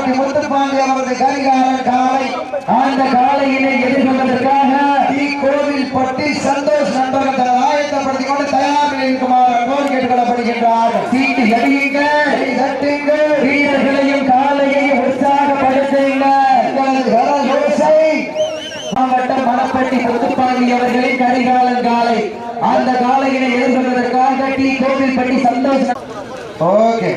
மாவட்டி முத்துப்பாண்டி அவரது கரிகாலன் காலை. அந்த காலையினை எதிர்கொள்வதற்காக கோவில் பட்டி சந்தோஷ் நண்பர்கள் ஆயத்தப்படுத்திக் கொண்டு தயார் இருக்குமாறு கோரிக்கை கேட்டுக்கொள்ளப்படுகின்றார்கள். சீட்டு எடியுங்கள், தட்டுங்கள், வீரர்களையும் காலையையும் உற்சாகப்படுத்துங்கள். மாவட்டம் மணப்பட்டி முத்துப்பாண்டி அவர்களின் கரிகாலன் காலை. அந்த காலையினை எதிர்கொள்வதற்காக கோவில்பட்டி சந்தோஷ். ஓகே,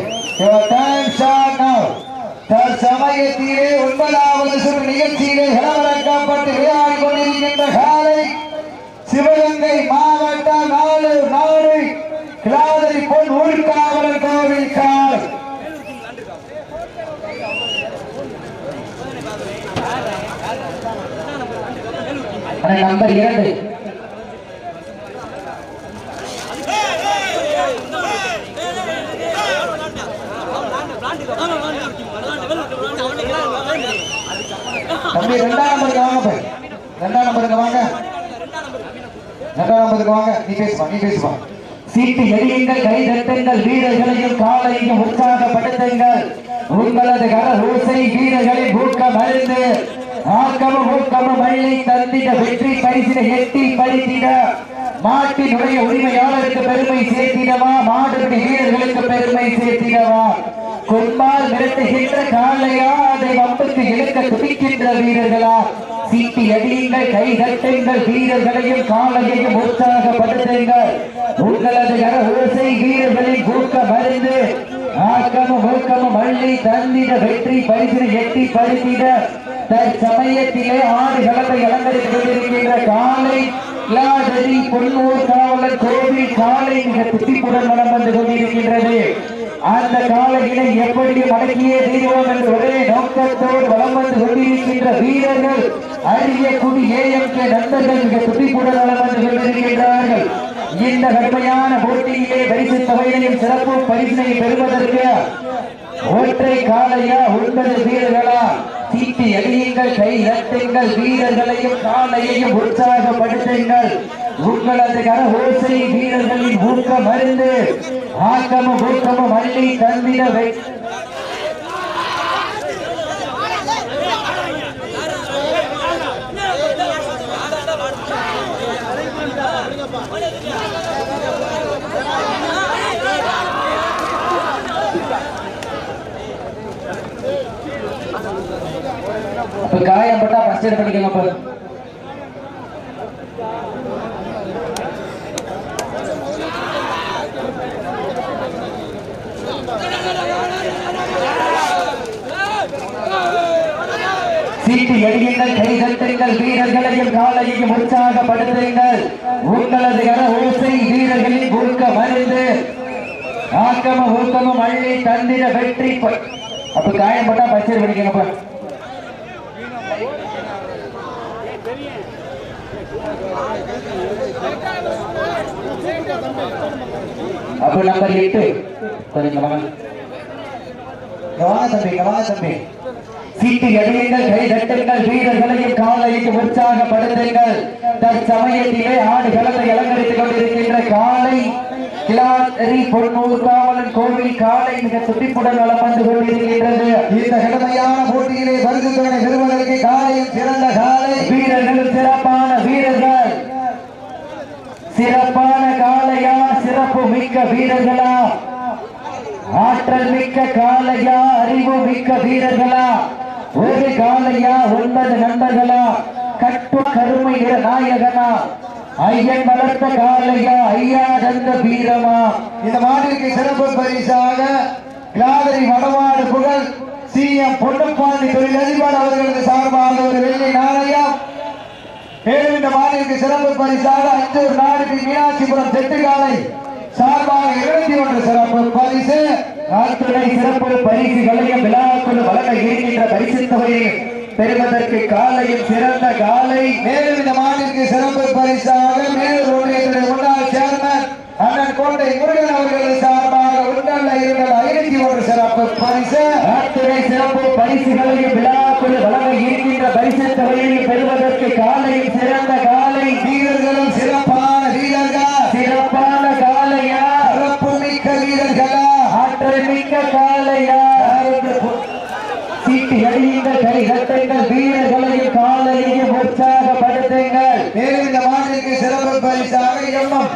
தற்சமயத்திலே 9வது சுற்று நிகழ்ச்சியிலே இளவரக்கப்பட்டு விளையாடி கொண்டிருக்கின்ற காலை சிவகங்கை மாவட்டம் நாடு கிளாதரி பொன் ஊர்காவலர் கோவில் காலை. நம்பர் 2 தம்பி 2ஆம் நம்பருக்கு வாங்க. போய் 2ஆம் நம்பருக்கு வாங்க. 2ஆம் நம்பருக்கு வாங்க. நீ பேசுவா. சீட்டு எரியுங்கள், கை தட்டுங்கள், வீரர்களையும் காலையும் உற்சாகப்படுத்துங்கள். உங்களது கர ஓசை வீரர்களின் ஊக்கம் அறிந்து ஆக்கமும் ஊக்கமும் மழை தந்திட வெற்றி பரிசினை எட்டி பறித்திட மாட்டினுடைய உரிமையாளருக்கு பெருமை சேர்த்திடவா, மாடுபடி வீரர்களுக்கு பெருமை சேர்த்திடவா. கொம்பால் மிரட்டுகின்ற காலையா, அதை வம்புக்கு இழுக்க துடிக்கின்ற வீரர்களா. சீட்டி அடியுங்கள், கை தட்டுங்கள், வீரர்களையும் காலையையும் உற்சாகப்படுத்துங்கள். உங்களது கர ஓசை வீரர்களின் ஊக்கம் அறிந்து ஆக்கமும் ஊக்கமும் அள்ளி தந்திட வெற்றி பரிசினை எட்டி பறித்திட தற்சமயத்திலே ஆடுகளத்தை அலங்கரித்துக் கொண்டிருக்கின்ற காலை கிளாதரி பொன்னூர் காவலர் கோவில் காலை மிக துடிப்புடன் வலம் வந்து கொண்டிருக்கின்றது. அந்த காலையினை எப்படி அடக்கியே தீர்வோம் என்று ஒரே நோக்கத்தோடு வலம் வந்து கொண்டிருக்கின்ற வீரர்கள் அரிய குடி AMK நண்பர்கள் மிக துடிப்புடன் வலம் வந்து கொண்டிருக்கின்றார்கள். இந்த கடுமையான போட்டியிலே பரிசு தொகையினையும் சிறப்பு பரிசினையும் பெறுவதற்கு ஒற்றை காலையா 9 வீரர்களா. சீட்டி அடியுங்கள், கை தட்டுங்கள், வீரர்களையும் காலையையும் உற்சாகப்படுத்துங்கள். உங்களது கர ஓசை வீரர்களின் ஊக்கம் அறிந்து ஆக்கமும் ஊக்கமும் அள்ளி தந்திட காயம் பட்டா ஃபர்ஸ்ட் எய்ட் பண்ணிக்கங்க. சீட்டு எடியுங்கள், கை தட்டுங்கள், வீரர்களையும் காலையையும் உற்சாகப்படுத்துங்கள். உங்களது கர ஓசை வீரர்களின் ஊக்கம் அறிந்து ஆக்கமும் ஊக்கமும் அள்ளி தந்திட வெற்றி. அப்ப காயம் பட்டா ஃபர்ஸ்ட் எய்ட் பண்ணிக்கங்க. அப்ப நம்பர் 8 கொஞ்சம் வாங்க தம்பி. சீட்டு எடியுங்கள், கை தட்டுங்கள், வீரர்களையும் காலையும் உற்சாகப்படுத்துங்கள். தற்சமயத்திலே ஆடுகளத்தை அலங்கரித்துக் கொண்டிருக்கின்ற காலை கிளாதரி பொன்னூர் காவலன் கோவில் காலை மிக துடிப்புடன் வலம் வந்து கொண்டிருக்கின்றது. இந்த கடுமையான போட்டியிலே பரிசுத்தனை பெறுவதற்கு காலையும் சிறந்த காலை, வீரர்களும் சிறப்பான வீரர்கள். சிறப்பான காலையா, சிறப்பு மிக்க வீரர்களா, ஆற்றல் மிக்க காலையா, அறிவு மிக்க வீரர்களா, ஒரு காலையா 9 நண்பர்களா, கட்டு கருமை நாயகனா, ஐயன் வளர்த்த காலையா, ஐயா தந்த வீரமா. இந்த மாநிலக்கு சிறப்பு பரிசாக கிளாதரி வடமாடு புகழ் CM பொன்னப்பாண்டி தொழிலதிபர் அவர்களது சார்பாக ஒரு வெள்ளி நாணயம். மேலும் இந்த மாநிலக்கு சிறப்பு பரிசாக அஞ்சூர் நாடு மீனாட்சிபுரம் செட்டுக்காலை சார்பாக 21 சிறப்பு பரிசு. நாட்டுடை சிறப்பு பரிசுகளையும் விழாக்குழு வழங்க இருக்கின்ற பரிசு தொகையை பெறுவதற்கு காலையும் சிறந்த காலை. மேலும் இந்த மாநிலக்கு சிறப்பு பரிசாக மேலூர் ஒன்றியத்துடைய முன்னாள் சேர்மன் அண்ணன் கோட்டை முருகன் அவர்களது சார்பாக உண்டல்ல 21 சிறப்பு பரிசு. நாட்டுடை சிறப்பு பரிசுகளையும் விழாக்குழு வழங்க இருக்கின்ற பரிசு தொகையை பெறுவதற்கு காலையும் சிறந்த காலை. வீரர்களும் சிறப்பான வீரர்கள், சிறப்பான காலையா, சிறப்பு மிக்க வீரர்களா, ஆற்றல் மிக்க காலையா. சீட்டு தட்டுங்கள் வீரர்களையும் காலையையும் உற்சாகப்படுத்துங்கள். மேலும் இந்த மாநிலத்திற்கு சிறப்பு பரிசாக எம்எம்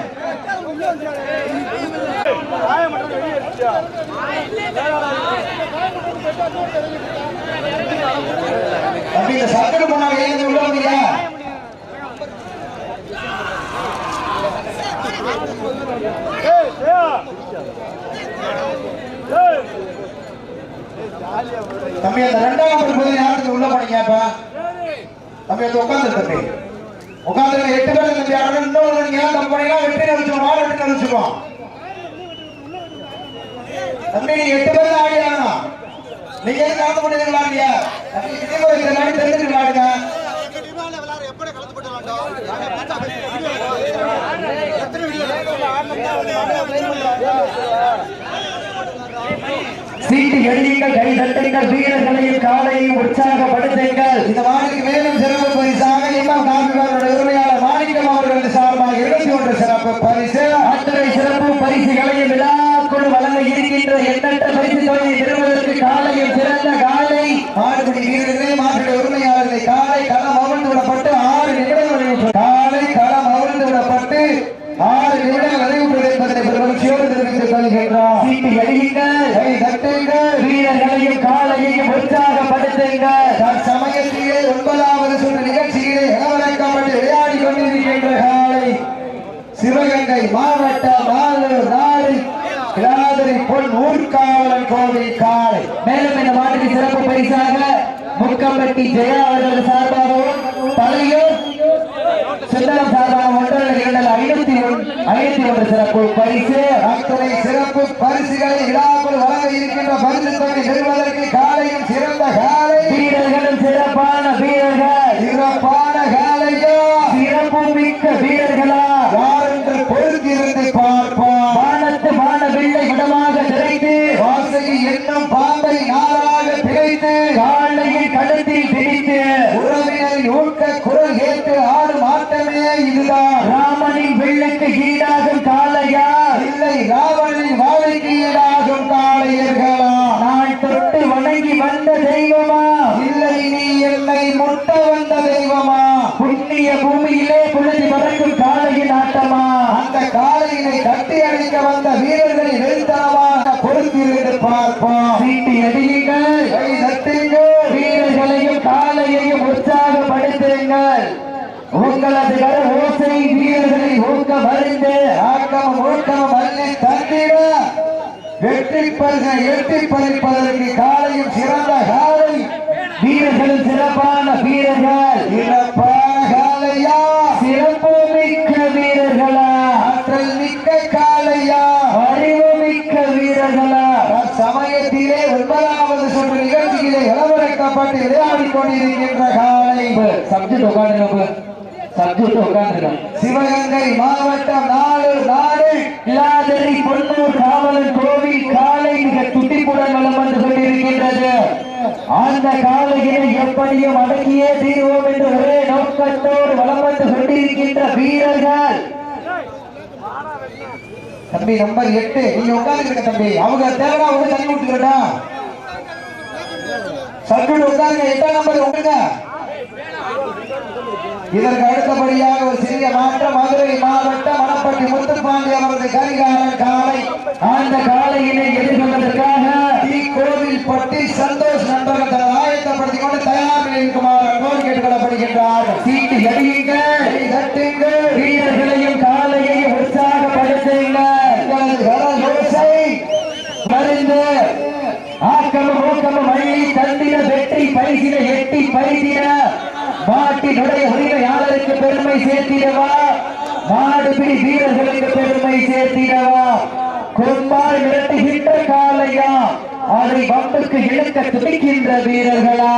தம்பி இந்த சக்கரை போனாங்க எழுந்து உள்ள வந்தீங்க. தம்பி அந்த 2ஆம் நம்பர் போய் யாருக்கு உள்ள போனீங்க? தம்பி அது உட்காந்து தம்பி உட்காந்து 8 பேர் தம்பி யாரும் இன்னொரு நீங்க தம்பி போனீங்கன்னா வெற்றி நினைச்சுக்கோ மாடு வெற்றி நினைச்சுக்கோ தம்பி நீங்க 8 பேர் ஆடி ஆகணும். நீங்க எதுக்கு கலந்து போட்டீங்களா? இல்லையா தம்பி இதே ஒரு நாடு தெரிஞ்சு விளையாடுங்க. சீட்டு எடியுங்கள், கை தட்டுங்கள், வீரர்களையும் காலையும் உற்சாகப்படுத்துங்கள். இந்த மாநிலக்கு மேலும் சிறப்பு பரிசாக இமாம் காமிவாரோட உரிமையாளர் மாணிக்கம் அவர்கள் சார்பாக 21 சிறப்பு பரிசு, அத்தனை சிறப்பு பரிசுகளையும் விழாக்குழு வழங்க இருக்கின்ற எண்ணற்ற பரிசு தொகையை பெறுவதற்கு காலையும் சிறந்த காலை மாடுபிடி வீரர்களே மாற்றுடைய உரிமையாளர்களை காலை களம் அவிழ்ந்து விடப்பட்டு 6 நிமிடங்கள் காலை களம் அவிழ்ந்து விடப்பட்டு 6 நிமிடங்கள் நிறைவுற்றது என்பதை பெருமகிழ்ச்சியோடு தெரிவித்துக் கொள்கின்றோம். சீட்டு எடியுங்கள், கை தட்டுங்கள், வீரர்களையும் காலையையும் உற்சாகப்படுத்துங்கள். சமயத்திலே 9வது சுற்று நிகழ்ச்சியிலே இளவரக்கப்பட்டு விளையாடி கொண்டிருக்கின்ற காலை சிவகங்கை மாவட்டம் நாளூர் நாடு கிராதரி பொன் ஊர்காவலன் கோவில் காலை. மேலும் இந்த மாட்டுக்கு சிறப்பு பரிசாக முக்கம்பட்டி ஜெயா அவர்கள் சார்பாகவும் தலையூர் சுந்தரம் சார்பாக 501 சிறப்பு பரிசு. அத்தனை சிறப்பு பரிசுகளை விழாக்குள் வழங்க இருக்கின்ற பரிசு தொகை பெறுவதற்கு காலையும் சிறந்த காலை, வீரர்களும் சிறப்பான வீரர்கள், சிறப்பான காலையா, சிறப்பு மிக்க வீரர்களா யார் என்று பொறுத்திருந்து பார்ப்போம். வானத்து வானவில்லை விடமாக திரைத்து வாசகி என்னும் பாம்பை நாளாக பிழைத்து காலையில் கடத்தில் பிடித்து உறவினரின் ஊக்க குரல் கேட்டு ஆடும் ஆட்டமே இதுதான். ராமனின் வெள்ளுக்கு ஈடாகும் காளையா, இல்லை ராவணின் வாழைக்கு ஈடாகும் காளையர்களா? நான் தொட்டு வணங்கி வந்த தெய்வமா, இல்லை நீ என்னை முட்ட வந்த தெய்வமா? புண்ணிய பூமியிலே புழுதி பறக்கும் காளையின் ஆட்டமா, அந்த காளையினை கட்டி அடிக்க வந்த வீரர்களை வெறித்தனமாக பொறுத்திருந்து பார்ப்போம். சீட்டு எடியுங்கள், கை தட்டுங்கள், வீரர்களையும் காளையையும் உற்சாகப்படுத்துங்கள். உங்களது கர ஓசை வீரர்களை ஊக்கம் அறிந்து ஆக்கமும் ஊக்கமும் அள்ளி தந்திட வெற்றி பரிசை எட்டி பறிப்பதற்கு காலையும் சிறந்த காலை, வீரர்களும் சிறப்பான வீரர்கள், சிறப்பான காலையா, சிறப்பு மிக்க வீரர்களா, ஆற்றல் மிக்க காலையா, அறிவு மிக்க வீரர்களா. சமயத்திலே 9வது சுற்று நிகழ்ச்சியிலே இளவரக்கப்பட்டு விளையாடி கொண்டிருக்கின்ற காலை சப்ஜெக்ட் உட்காந்துருக்க சப்ஜெக்ட் உட்காந்துருக்கோம். சிவகங்கை மாவட்டம் நாளூர் நாடு கிளாதரி பொன்னூர் காவலன் கோவில் காலை மிக துடிப்புடன் வலம் வந்து கொண்டிருக்கின்றது. அந்த காலையினை எப்படியும் அடக்கியே தீர்வோம் என்று ஒரே நோக்கத்தோடு வலம் வந்து கொண்டிருக்கின்ற வீரர்கள். தம்பி நம்பர் 8 நீங்க உட்கார்ந்து தம்பி, அவங்க தேவையா அவங்க தண்ணி விட்டுக்கிறா சர்க்கியூட் உட்காருங்க. 8ஆம் நம்பர் உட்காருங்க. இதற்கு அடுத்தபடியாக ஒரு சிறிய மாற்றம், மதுரை மாவட்டம் மணப்பட்டி முத்துப்பாண்டி அவரது கரிகாரன் காலை. அந்த காலையினை எதிர்கொள்வதற்காக கோவில்பட்டி சந்தோஷ் நண்பர்கள் தனது ஆயத்தப்படுத்திக் கொண்டு தயார் இருக்குமாறு கோரி கேட்டுக்கொள்ளப்படுகின்றார்கள். சீட்டு எடியுங்கள், தட்டுங்கள், வீரர்களையும் காலையையும் உற்சாகப்படுத்துங்கள். மருந்து ஆக்கமும் ஊக்கமும் அள்ளி தந்திர வெற்றி பரிசில எட்டி பரிசில மாட்டினுடைய உரிமையாளருக்கு பெருமை சேர்த்திடவா, மாடுபிடி வீரர்களுக்கு பெருமை சேர்த்திடவா. கொம்பால் மிரட்டுகின்ற காலையா, அதை வம்புக்கு இழுக்க துடிக்கின்ற வீரர்களா.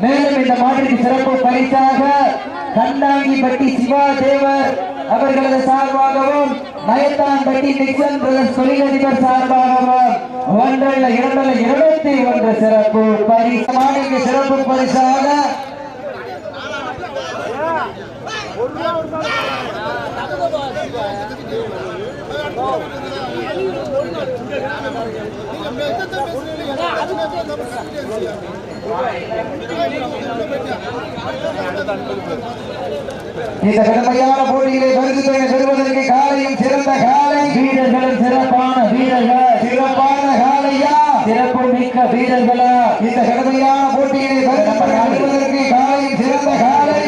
மேலும் இந்த மாட்டிற்கு சிறப்பு பரிசாக கண்ணாங்கிப்பட்டி சிவா தேவர் அவர்களது சார்பாகவும் நயத்தான்பட்டி நிக்சன் பிரதர்ஸ் தொழிலதிபர் சார்பாகவும் 21 சிறப்பு பரிசு. மாநில சிறப்பு பரிசாக இந்த கடுமையான போட்டியிலே பரிசு தொகை பெறுவதற்கு காலையும் சிறந்த காலை வீரர்களும் சிறப்பான வீரர்கள் சிறப்பான காலையா சிறப்பு மிக்க வீரர்களா இந்த கடுமையான போட்டியிலே பரிசு தொகை பெறுவதற்கு காலையும் சிறந்த காலை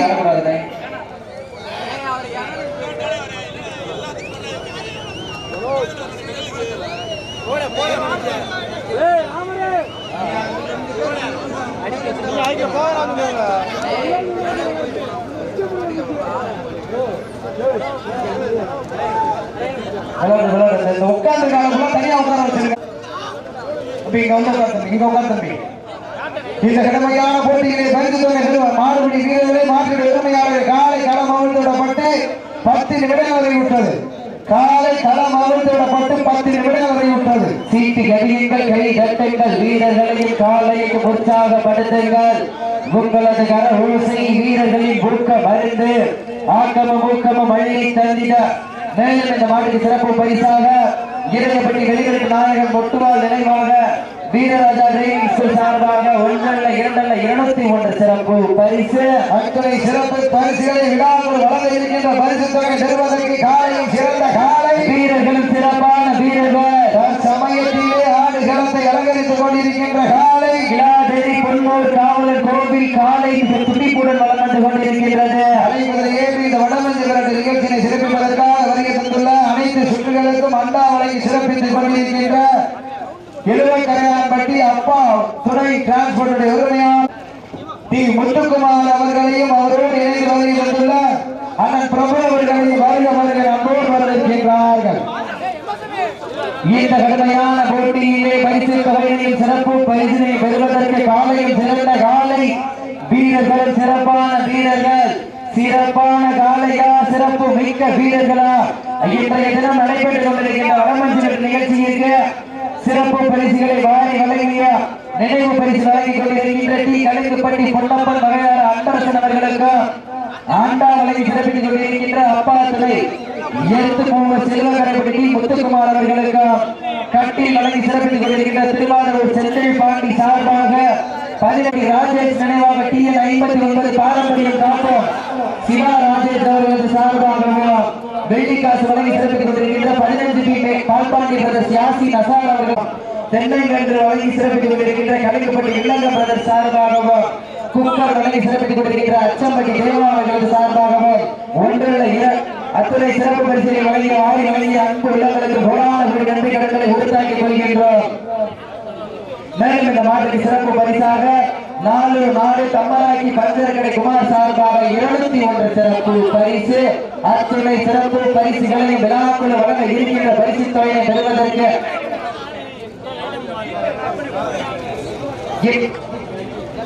உட்கார்ந்து காலம் தனியா உட்கார வச்சிருக்க இந்த கடமையான போட்டியிலே பரிசு தொகை பெறுவார் மாடுபிடி வீரர்களே மாற்றிட உரிமையாளர்கள் காலை களம் அவிழ்த்து விடப்பட்டு 10 நிமிடங்கள் வரை விட்டது காலை களம் அவிழ்த்து விடப்பட்டு 10 நிமிடங்கள் வரை விட்டது சீட்டு கடியுங்கள் கை தட்டுங்கள் வீரர்களையும் காலையும் உற்சாகப்படுத்துங்கள் உங்களது கர ஓசை வீரர்களின் ஊக்க மருந்து ஆக்கமும் ஊக்கமும் அள்ளி தந்திட மேலும் இந்த மாட்டுக்கு சிறப்பு பரிசாக இறக்கப்பட்டி வெளிகளுக்கு நாயகன் மொட்டுவால் நினைவாக வீரராஜா டிரைவிங் ஸ்கூல் சார்பாக 201 சிறப்பு பரிசு அத்தனை சிறப்பு பரிசுகளை விடாமல் வளர்ந்து இருக்கின்ற பரிசு தொகை பெறுவதற்கு காலையும் சிறந்த காலை வீரர்களும் சிறப்பான வீரர்கள் சமயத்திலே ஆடு களத்தை அலங்கரித்துக் கொண்டிருக்கின்ற காலை இளாதேரி பொன்னூர் காவலர் கோவில் காலை துடிப்புடன் வளம் வந்து கொண்டிருக்கின்றது அழைப்பதை ஏற்றி இந்த வடமஞ்சு விரட்டு நிகழ்ச்சியை சிறப்பிப்பதற்காக வருகை தந்துள்ள அனைத்து சுற்றுகளுக்கும் அண்டா வழங்கி சிறப்பித்துக் கொண்டிருக்கின்ற எழுவக்கரையான்பட்டி அப்பா துணை டிரான்ஸ்போர்ட் உரிமையாளர் டி முத்துக்குமார் அவர்களையும் அவரோடு இணைந்து வருகை தந்துள்ள அண்ணன் பிரபு அவர்களையும் வருகிறவர்கள் அன்போடு வரவேற்கின்றார்கள். இந்த கடுமையான போட்டியிலே பரிசு தொகையினையும் சிறப்பு பரிசினை பெறுவதற்கு காலையும் சிறந்த காலை வீரர்கள் சிறப்பான வீரர்கள் சிறப்பான காலையா சிறப்பு மிக்க வீரர்களா இன்றைய தினம் நடைபெற்றுக் கொண்டிருக்கின்ற வடமஞ்சு நிகழ்ச்சியிற்கு சிறப்பு பரிசுகளை வாரி வழங்கிய நினைவு பரிசு வழங்கிக் கொண்டிருக்கின்ற டி கலிங்குப்பட்டி பொன்னப்பன் வகையாளர் அன்பரசன் அவர்களுக்கு ஆண்டா வழங்கி சிறப்பித்துக் கொண்டிருக்கின்ற அப்பா துணை செல்வகரைப்பட்டி முத்துக்குமார் அவர்களுக்கு கட்டில் வழங்கி சிறப்பித்துக் கொண்டிருக்கின்ற திருவாரூர் செந்தில் பாண்டி சார்பாக 18 ராஜேஷ் நினைவாக TN 59 பாரம்பரியம் காப்போம் சிவா ராஜேஷ் அவர்களது சார்பாக வெள்ளிக்காசு வழங்கி சிறப்பித்துக் கொண்டிருக்கின்ற 15 பால்பாண்டி பிரதர்ஸ் யாசின் அசார் அவர்கள் தென்னங்கன்று வழங்கி சிறப்பித்துக் கொண்டிருக்கின்ற கலிங்குப்பட்டி இளங்க பிரதர்ஸ் சார்பாக குக்கர் வழங்கி சிறப்பித்துக் கொண்டிருக்கின்ற அச்சம்பட்டி தேவா அவர்களது சார்பாக அத்துறை சிறப்பு பரிசுகளை வழங்கிய வாரி வழங்கிய அன்பு உள்ளங்களுக்கு கோடான நன்றி கடன்களை உறுத்தாக்கிக் கொள்கின்றோம். மேலும் இந்த மாட்டுக்கு சிறப்பு பரிசாக நாடு தம்மராக்கி பஞ்சரக்கடை குமார் சார்பாக 201 சிறப்பு பரிசு அத்துணை சிறப்பு பரிசுகளையும் விழாக்குள் வழங்க இருக்கின்ற பரிசு தொகையை பெறுவதற்கு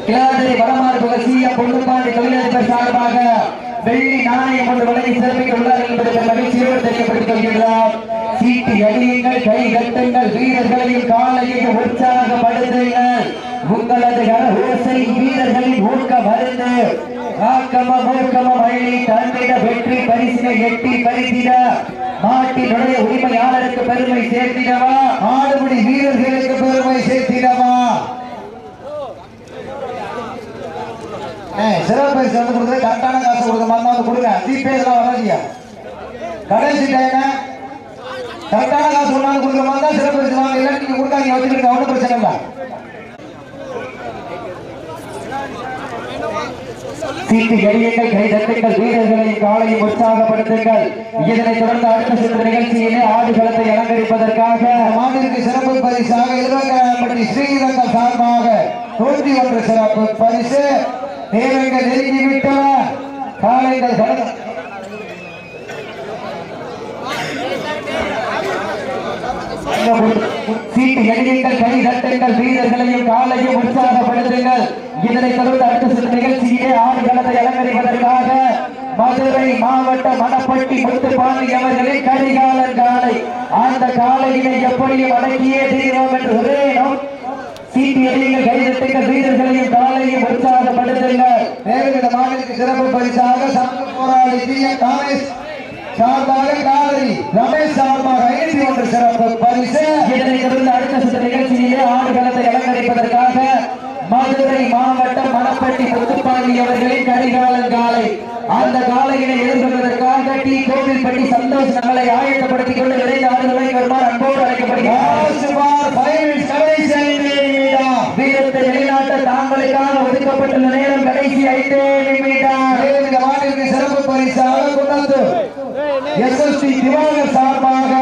கிளாதிரி வடமாறு புகழ்ச்சிய பொன்னுப்பாண்டி தொழிலதிபர் சார்பாக வெள்ளி நாணயம் ஒன்று வழங்கி சிறப்பித்துள்ளார்கள் என்பதை மகிழ்ச்சியோடு தெரியப்படுத்திக் கொள்கின்றார். சீட்டு அடியுங்கள் கை கட்டுங்கள் வீரர்களையும் காலையும் உற்சாகப்படுத்துங்கள் உங்களது ஓசை வீரர்களின் ஊக்க மருந்து ஆக்கமம் ஊக்கமம் அள்ளி தந்திட வெற்றி பரிசினை எட்டி பரிசிட நாட்டினுடைய உரிமையாளருக்கு பெருமை சேர்த்திடவா ஆடுபடி வீரர்களுக்கு பெருமை சேர்த்திடவா சிறப்பு பரிசு வந்து கொடுக்குறது கரெக்டான காசு கொடுக்க மாதிரி கொடுங்க ஜிபேலாம் வராதியா கடைசி டைம் கரெக்டான காசு கொண்டாந்து கொடுக்குற மாதிரி தான் சிறப்பு பரிசு வாங்க இல்லை நீங்க கொடுக்காங்க வச்சுக்கிட்டு ஒன்றும் பிரச்சனை இல்லை. சீட்டு எளியுங்கள் கை தட்டுங்கள் வீரர்களையும் காலையும் உற்சாகப்படுத்துங்கள். இதனைத் தொடர்ந்து அடுத்த சுற்று நிகழ்ச்சியிலே ஆடுகளத்தை அலங்கரிப்பதற்காக மாநிலத்திற்கு சிறப்பு பரிசாக எழுபத்தி ஸ்ரீரங்கம் சார்பாக 101 சிறப்பு பரிசு தேவைகள் நெருங்கிவிட்டன காலைகள் சீட்டு எளியுங்கள் கை தட்டுங்கள் வீரர்களையும் காலையும் உற்சாகப்படுத்துங்கள். இதனைத் தொடர்ந்து அடுத்த சுற்று நிகழ்ச்சியிலே ஆடுகளத்தை அலங்கரிப்பதற்காக மதுரை மாவட்ட மணப்பட்டி முத்துப்பாண்டி அவர்களின் கரிகாலன் காலை அந்த காலையினை எப்படியும் அடக்கியே தீர்வோம் என்று ஒரே சீட்டு எளியுங்கள் கை தட்டுங்கள் வீரர்களையும் காலையும் உற்சாகப்படுத்துங்கள். மேலும் இந்த மாநிலத்திற்கு சிறப்பு பரிசாக சமூக போராளி காமேஷ் சார்பாக காவிரி ரமேஷ் சார்பாக 51 சிறப்பு பரிசு. இதனைத் தொடர்ந்து அடுத்த சுற்று நிகழ்ச்சியிலே ஆடுகளத்தை அலங்கரிப்பதற்காக மதுரை மாவட்டம் மணப்பட்டி முத்துப்பாண்டி அவர்களின் கரிகாலன் காலை. அந்த காலையினை எதிர்கொள்வதற்காக டி கோவில்பட்டி சந்தோஷ் நம்மளை ஆயத்தப்படுத்திக் கொண்டு விரைந்த ஆடுகளை வருமாறு அன்போடு அழைக்கப்படுகிறார். வீரத்தை வெளிநாட்ட தாங்களுக்காக ஒதுக்கப்பட்டுள்ள நேரம் கடைசி 5 நிமிடம். சிறப்பு பரிசாக கொண்டாந்து எஸ்எஸ்டி திவாகர் சார்பாக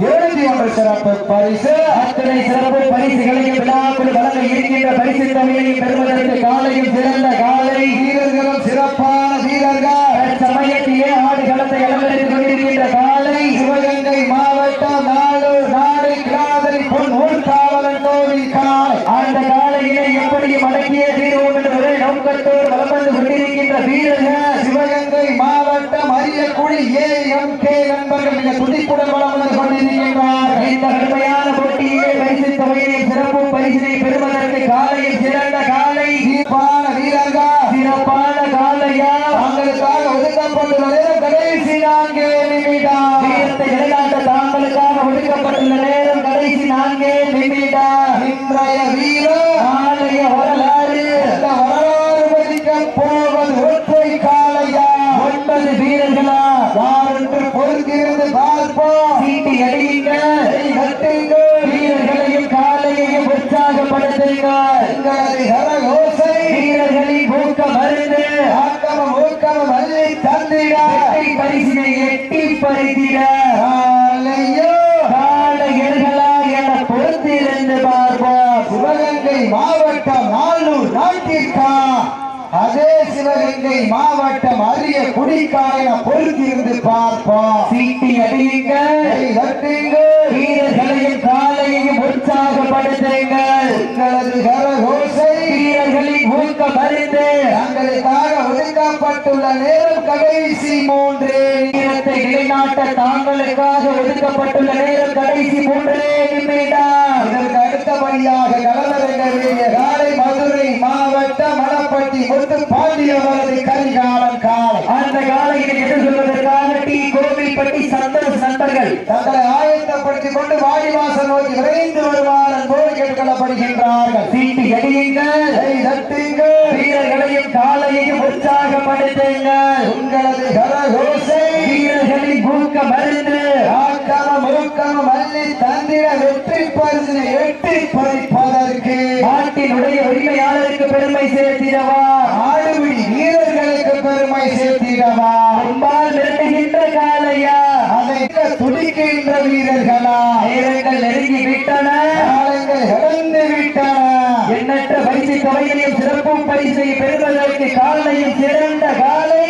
21 சிறப்பு பரிசு. அத்தனை சிறப்பு பரிசுகளையும் விழாக்குழு வழங்க இருக்கின்ற பரிசு தொகையையும் பெறுவதற்கு காலையும் சிறந்த காலை வீரர்களும் சிறப்பான வீரர்கள் சமயத்திலே ஆடுகளத்தை அலங்கரித்துக் கொண்டிருக்கின்ற காலை சிவகங்கை மாவட்டம் நாடு கிராதரி பொன் ஊர்காவலன் கோவில் காலை. அந்த காலையிலே எப்படியும் அடக்கிய தீர்வோம் என்ற ஒரே நோக்கத்தோடு வலம் வந்து கொண்டிருக்கின்ற வீரர்கள் சிவகங்கை மாவட்டம் அரியக்குடி AMK நண்பர்கள் மிக துடிப்புடன் வலம் வந்து கொண்டிருக்கின்றார். இந்த கடுமையான போட்டியிலே பரிசு தொகையையும் சிறப்பு பரிசினை பெறுவதற்கு காலையில் சிறந்த காலை சிறப்பான வீரர்கள் சிறப்பான காலையா தங்களுக்காக ஒதுக்கப்பட்டுள்ள நேரம் கடைசி 4 நிமிடம். வீரத்தை நிலைநாட்ட தாங்களுக்காக ஒதுக்கப்பட்டுள்ள நேரம் கடைசி 4 நிமிடம். இன்றைய வீரர் நாளைய வரலாறு இந்த வரலாறு பதிக்கப் போவது ஒற்றை காளையா 9 வீரர்களா யார் என்று பொறுத்திருந்து பார்ப்போம். சீட்டி அடியுங்கள், கட்டுங்கள், வீரர்களையும் காலையையும் உற்சாகப்படுத்துங்கள். எங்களது கரகோசை வீரர்களின் ஊக்க மருந்து ஆக்கமம் ஊக்கமம் அள்ளி தந்திட வெற்றி பரிசினை எட்டி பறித்திட காளையோ காளையர்களா என பொறுத்திருந்து பார்ப்போம். சிவகங்கை மாவட்டம் நாளூர் நாட்டிற்கா அதே சிவகங்கை மாவட்டம் அரிய குடிக்கான பொறுத்திருந்து பார்ப்போம். சீட்டி அடியுங்கள், கட்டுங்கள், வீரர்களையும் காலையையும் உற்சாகப்படுத்துங்கள். எங்களது கரகோசை வீரர்களின் ஊக்க மருந்து தங்களுக்காக ஒதுக்கப்பட்டுள்ள நேரம் கடைசி 3 வீரத்தை நிலைநாட்ட தாங்களுக்காக ஒதுக்கப்பட்டுள்ள நேரம் கடைசி 3 நிமிடம். இதற்கு அடுத்தபடியாக கலவரங்க காலை மதுரை மாவட்டம் மணப்பட்டி முத்துப்பாண்டி அவரது கரிகாலன் காலை. அந்த காலையினை எதிர்கொள்வதற்காக டி கோவில்பட்டி சந்தோஷ் நண்பர்கள் தங்களை ஆயத்தப்படுத்திக் கொண்டு வாடிவாசல் நோக்கி விரைந்து வருவார் அன்போடு கேட்கப்படுகின்றார்கள். சீட்டி அடியுங்கள், தட்டுங்கள், வீரர்களையும் காலையையும் உற்சாகப்படுத்துங்கள். உங்களது கரகோசை வீரர்களின் ஊக்க மருந்து ஆக்கமம் ஊக்கமம் அள்ளி தந்திட வெற்றி பரிசினை எட்டி பறிப்பதற்கு நாட்டினுடைய உரிமையாளருக்கு பெருமை சேர்த்திடவா, ஆடுபிடி வீரர்களுக்கு பெருமை சேர்த்திடவா, அம்பால் மிரட்டுகின்ற காலையா, அதை துடிக்கின்ற வீரர்களா, நேரங்கள் நெருங்கி விட்டன, காலங்கள் கடந்து விட்டன. எண்ணற்ற பரிசு தொகையையும் சிறப்பு பரிசை பெறுவதற்கு காலையும் சிறந்த காலை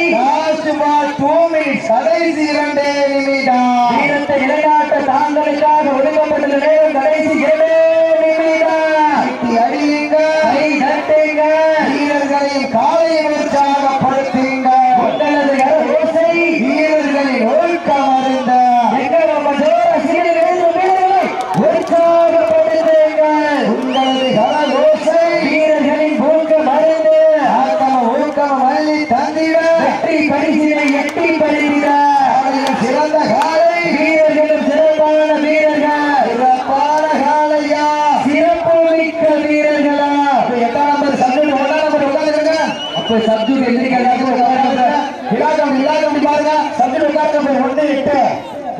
கடைசி 2 நிமிடம். வீரத்தை நிலைநாட்ட தாங்களுக்காக ஒதுக்கப்பட்டுள்ள நேரம் கடைசி 7 நிமிடம். அடியுங்கள், வீரர்களையும் காலையை உற்சாகப்படுத்துங்க. உங்களது கரகோசை வீரர்களின் ஒழுக்கம் அறிந்த எங்கள் மஜோர சீரியலில் வீரர்களை உற்சாகப்படுத்துங்கள். உங்களது கரகோசை வீரர்களின் ஊக்க மருந்து ஆக்கம ஊக்கம் அள்ளி தந்திட வெற்றி பரிசினை எட்டி பறித்திட காலையில் சிறந்த காலை வீரர்களும் சிறப்பான வீரர்கள் சிறப்பான காலையா சிறப்பு மிக்க வீரர்களா 8ஆம் நம்பர் சப்ஜெக்ட் 1ஆம் நம்பர் உட்கார்ந்துருங்க. அப்ப சப்ஜெக்ட் எந்திரிக்கிறாங்க விழாக்கம் பாருங்க. சப்ஜெக்ட் உட்கார்ந்து 1-8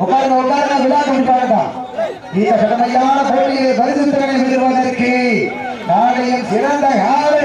உட்காருங்க விழாக்கம் பாருங்க. இந்த கடுமையான போட்டியை பரிசு திறனை பெறுவதற்கு நாளையும் சிறந்த காலை